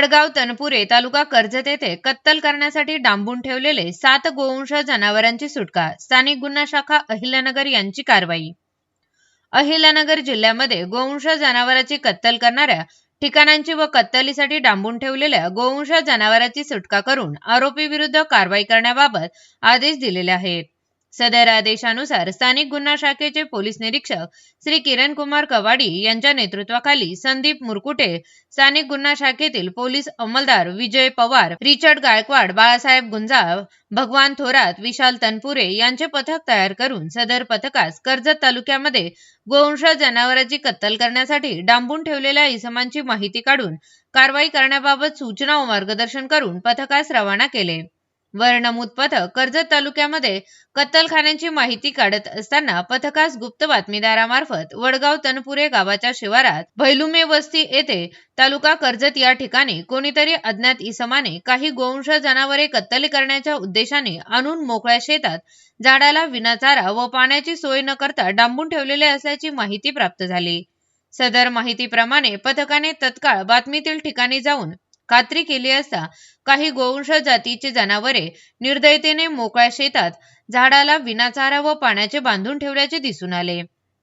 वडगाव तनपुरे तालुका कर्जत येथे कत्तल करण्यासाठी डांबून ठेवलेले 7 गोवंश जनावरांची सुटका. स्थानिक गुन्हा शाखा अहिल्यानगर यांची कारवाई. अहिल्यानगर जिल्ह्यामध्ये गोवंश जनावरांची कत्तल करणाऱ्या ठिकाणांची व कत्तलीसाठी डांबून ठेवलेल्या गोवंश जनावरांची सुटका करून आरोपी विरुद्ध कारवाई करण्याबाबत आदेश दिलेले आहेत. सदर आदेशानुसार स्थानिक गुन्हा शाखेचे पोलीस निरीक्षक श्री किरण कुमार कवाडी यांच्या नेतृत्वाखाली संदीप मुरकुटे, स्थानिक गुन्हा शाखेतील पोलीस अंमलदार विजय पवार, रिचर्ड गायकवाड, बाळासाहेब गुंजाळ, भगवान थोरात, विशाल तनपुरे यांचे पथक तयार करून सदर पथकास कर्जत तालुक्यामध्ये गोवंश जनावरांची कत्तल करण्यासाठी डांबून ठेवलेल्या इसमांची माहिती काढून कारवाई करण्याबाबत सूचना व मार्गदर्शन करून पथकास रवाना केले. वर नमूद पथक कर्जत तालुक्यामध्ये कत्तलखान्यांची माहिती काढत असताना पथकास गुप्त बातमीदारामार्फत वडगाव तनपुरे गावाच्या शिवारात भैलुमे वस्ती येथे तालुका कर्जत या ठिकाणी कोणीतरी अज्ञात इसमाने काही गोवंश जनावरे कत्तल करण्याच्या उद्देशाने आणून मोकळ्या शेतात झाडाला विनाचारा व पाण्याची सोय न करता डांबून ठेवलेले असल्याची माहिती प्राप्त झाली. सदर माहितीप्रमाणे पथकाने तत्काळ बातमीतील ठिकाणी जाऊन खात्री केली असता काही गोवंश जातीची जनावरे निर्दयतेने मोकळ्या शेतात झाडाला विनाचारा व पाण्याचे बांधून ठेवल्याचे दिसून आले.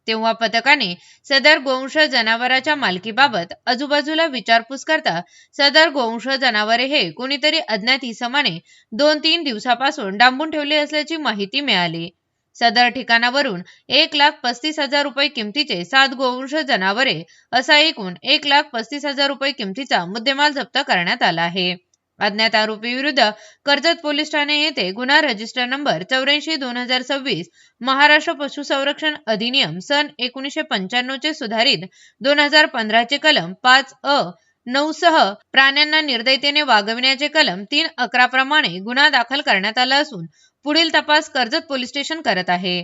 तेव्हा पथकाने सदर गोवंश जनावराच्या मालकीबाबत आजूबाजूला विचारपूस करता सदर गोवंश जनावरे हे कोणीतरी अज्ञात इसमाने 2-3 दिवसापासून डांबून ठेवले असल्याची माहिती मिळाली. सदर ठिकाणावरून 1,35,000 रुपये किमतीचे 7 गोवंश जनावरे असा एकूण 1,35,000 रुपये किमतीचा मुद्देमाल जप्त करण्यात आला आहे. अज्ञात आरोपी विरुद्ध कर्जत पोलीस ठाणे येथे गुन्हा रजिस्टर नंबर 84/2026 महाराष्ट्र पशुसंरक्षण अधिनियम सन 1995 चे सुधारित 2015 चे कलम 5(अ)(9) सह प्राण्यांना निर्दयतेने वागविण्याचे कलम 3(11) प्रमाणे गुन्हा दाखल करण्यात आला असून पुढील तपास कर्जत पोलीस स्टेशन करत आहे.